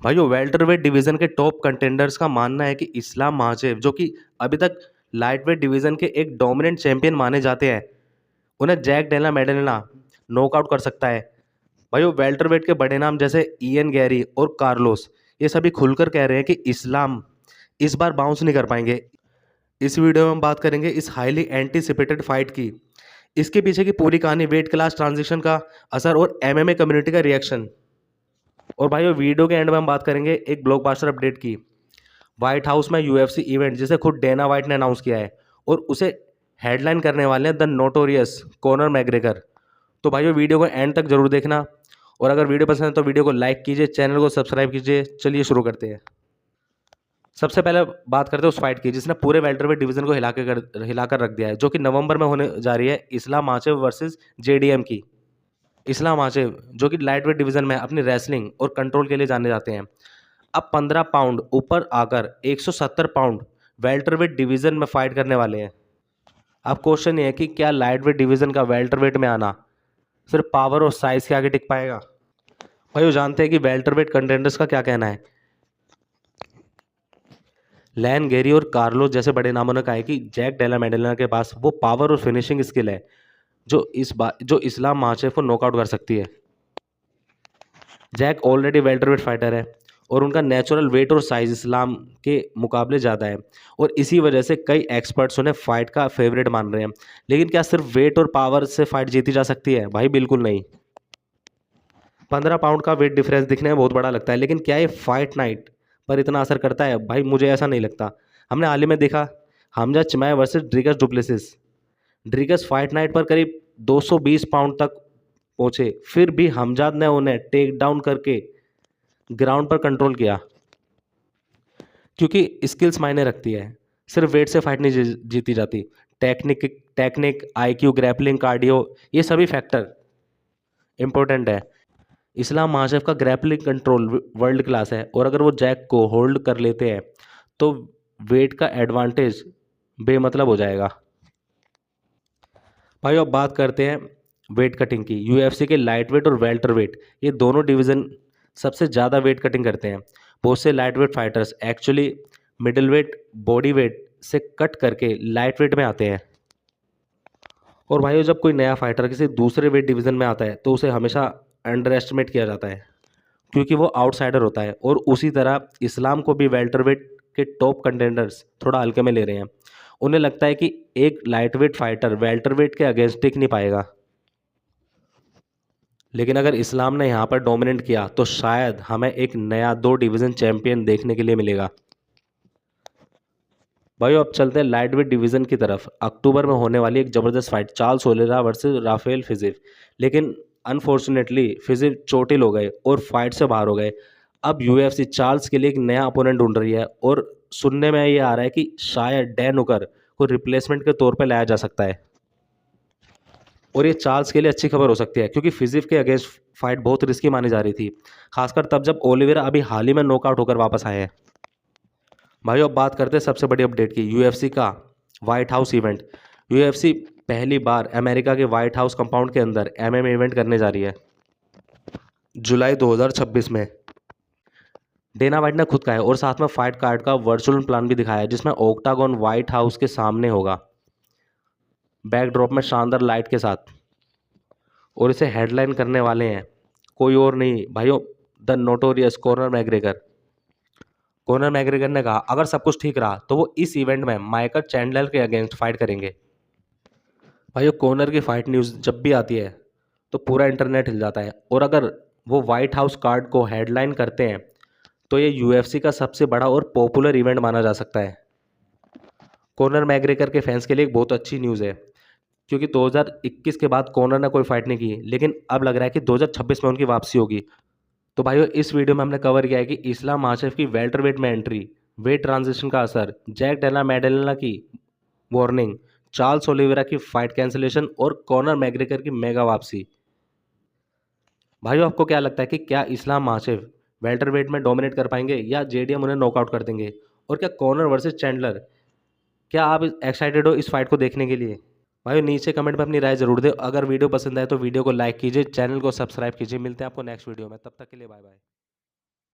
भाइयों welterweight division के top contenders का मानना है कि इस्लाम माचेव जो कि अभी तक लाइटवेट डिवीज़न के एक डोमिनेंट चैंपियन माने जाते हैं, उन्हें जैक डेला मेडेलिना नॉकआउट कर सकता है। भाइयों वेल्टरवेट के बड़े नाम जैसे इयन गैरी और कार्लोस ये सभी खुलकर कह रहे हैं कि इस्लाम इस बार बाउंस नहीं कर पाएंगे। इस वीडियो में हम बात करेंगे इस हाईली एंटीसिपेटेड फाइट की, इसके पीछे की पूरी कहानी, वेट क्लास ट्रांजिशन का असर और एमएमए कम्युनिटी का रिएक्शन। और भाइयों वीडियो के एंड में हम बात करेंगे एक ब्लॉकबस्टर अपडेट की। व्हाइट हाउस में यूएफसी इवेंट जिसे खुद डेना वाइट ने अनाउंस किया है और उसे हेडलाइन करने वाले हैं द नोटोरियस कॉनर मैग्रेगर। तो भाइयों वीडियो को एंड तक जरूर देखना और अगर वीडियो पसंद है तो वीडियो को लाइक कीजिए, चैनल को सब्सक्राइब कीजिए। चलिए शुरू करते हैं। सबसे पहले बात करते हैं उस फाइट की जिसने पूरे वेल्टरवेट डिवीजन को हिलाकर रख दिया है, जो कि नवंबर में होने जा रही है इस्लाम माचेव वर्सेस जेडीएम की। इस्लाम माचेव जो कि लाइटवेट डिवीजन में अपनी रेसलिंग और कंट्रोल के लिए जाने जाते हैं, अब 15 पाउंड ऊपर आकर 170 पाउंड वेल्टरवेट डिवीजन में फाइट करने वाले हैं। अब क्वेश्चन ये है कि क्या लाइटवेट डिवीजन का वेल्टरवेट में आना सिर्फ पावर और साइज के आगे टिक पाएगा। भाई वो जानते हैं कि वेल्टरवेट कंटेंडर्स का क्या कहना है। लैन गेरी और कार्लोस जैसे बड़े नामों ने कहा है कि जैक डेला मेडेलिना के पास वो पावर और फिनिशिंग स्किल है जो इस्लाम माचेव को नॉकआउट कर सकती है। जैक ऑलरेडी वेल्टरवेट फाइटर है और उनका नेचुरल वेट और साइज इस्लाम के मुकाबले ज़्यादा है और इसी वजह से कई एक्सपर्ट्स उन्हें फाइट का फेवरेट मान रहे हैं। लेकिन क्या सिर्फ वेट और पावर से फाइट जीती जा सकती है? भाई बिल्कुल नहीं। 15 पाउंड का वेट डिफरेंस दिखने में बहुत बड़ा लगता है, लेकिन क्या ये फाइट नाइट पर इतना असर करता है? भाई मुझे ऐसा नहीं लगता। हमने हाल ही में देखा Khamzat Chimaev versus Dricus Du Plessis. Dricus fight night पर करीब 220 पाउंड तक पहुंचे, फिर भी हमजाद ने उन्हें टेक डाउन करके ग्राउंड पर कंट्रोल किया, क्योंकि स्किल्स मायने रखती है। सिर्फ वेट से फाइट नहीं जीती जाती। टेक्निक आईक्यू, ग्रैपलिंग, कार्डियो, ये सभी फैक्टर इंपॉर्टेंट है। इस्लाम माशेफ का ग्रैपलिंग कंट्रोल वर्ल्ड क्लास है और अगर वो जैक को होल्ड कर लेते हैं तो वेट का एडवांटेज बेमतलब हो जाएगा। भाई अब बात करते हैं वेट कटिंग की। यूएफसी के लाइट वेट और वेल्टर वेट ये दोनों डिवीज़न सबसे ज़्यादा वेट कटिंग करते हैं। बहुत से light weight fighters actually middle weight body weight से कट करके लाइट वेट में आते हैं। और भाइयों जब कोई नया फाइटर किसी दूसरे वेट डिवीज़न में आता है तो उसे हमेशा अंडर एस्टिमेट किया जाता है, क्योंकि वो आउटसाइडर होता है। और उसी तरह इस्लाम को भी वेल्टर वेट के टॉप कंटेंडर्स थोड़ा हल्के में ले रहे हैं। उन्हें लगता है कि एक light weight fighter welter weight के अगेंस्ट टिक नहीं पाएगा। लेकिन अगर इस्लाम ने यहाँ पर डोमिनेट किया तो शायद हमें एक नया 2 डिवीज़न चैंपियन देखने के लिए मिलेगा। भाइयों अब चलते हैं लाइट वेट डिवीज़न की तरफ। अक्टूबर में होने वाली एक ज़बरदस्त fight, Charles Oliveira versus Rafael Fiziev. लेकिन अनफॉर्चुनेटली फिजिव चोटिल हो गए और फाइट से बाहर हो गए। अब यूएफसी चार्ल्स के लिए एक नया अपोनेंट ढूंढ रही है और सुनने में ये आ रहा है कि शायद डैन हुकर को रिप्लेसमेंट के तौर पर लाया जा सकता है। और ये चार्ल्स के लिए अच्छी खबर हो सकती है, क्योंकि फिजिव के अगेंस्ट फाइट बहुत रिस्की मानी जा रही थी, खासकर तब जब ओलिवेरा अभी हाल ही में नॉकआउट होकर वापस आए हैं। भाइयों अब बात करते हैं सबसे बड़ी अपडेट की, यूएफसी का व्हाइट हाउस इवेंट। यूएफसी पहली बार अमेरिका के व्हाइट हाउस कंपाउंड के अंदर एमएमए इवेंट करने जा रही है जुलाई 2026 में। डेना वाइट ने खुद कहा है और साथ में फाइट कार्ड का वर्चुअल प्लान भी दिखाया है, जिसमें ओक्टागोन व्हाइट हाउस के सामने होगा, बैकड्रॉप में शानदार लाइट के साथ। और इसे हेडलाइन करने वाले हैं कोई और नहीं भाइयों, the notorious Conor McGregor. Conor McGregor ने कहा अगर सब कुछ ठीक रहा तो वो इस इवेंट में माइकल चैंडलर के अगेंस्ट फाइट करेंगे। भाइयों कॉनर की फाइट न्यूज़ जब भी आती है तो पूरा इंटरनेट हिल जाता है, और अगर वो व्हाइट हाउस कार्ड को हेडलाइन करते हैं तो ये यूएफसी का सबसे बड़ा और पॉपुलर इवेंट माना जा सकता है। कॉनर मैग्रेगर के फैंस के लिए एक बहुत अच्छी न्यूज़ है, क्योंकि 2021 के बाद कॉनर ने कोई फाइट नहीं की, लेकिन अब लग रहा है कि 2026 में उनकी वापसी होगी। तो भाइयों इस वीडियो में हमने कवर किया है कि इस्लाम माशेफ की वेल्टरवेट में एंट्री, वेट ट्रांजिशन का असर, जैक डेला मेडेलिना की वार्निंग, चार्ल्स ओलिवेरा की फाइट कैंसिलेशन और कॉनर मैग्रेगर की मेगा वापसी। भाइयों आपको क्या लगता है कि क्या इस्लाम माशेफ वेल्टरवेट में डोमिनेट कर पाएंगे या जेडीएम उन्हें नॉकआउट कर देंगे? और क्या कॉनर वर्सेस चैंडलर, क्या आप एक्साइटेड हो इस फाइट को देखने के लिए? भाई नीचे कमेंट में अपनी राय जरूर दें। अगर वीडियो पसंद आए तो वीडियो को लाइक कीजिए, चैनल को सब्सक्राइब कीजिए। मिलते हैं आपको नेक्स्ट वीडियो में, तब तक के लिए बाय बाय।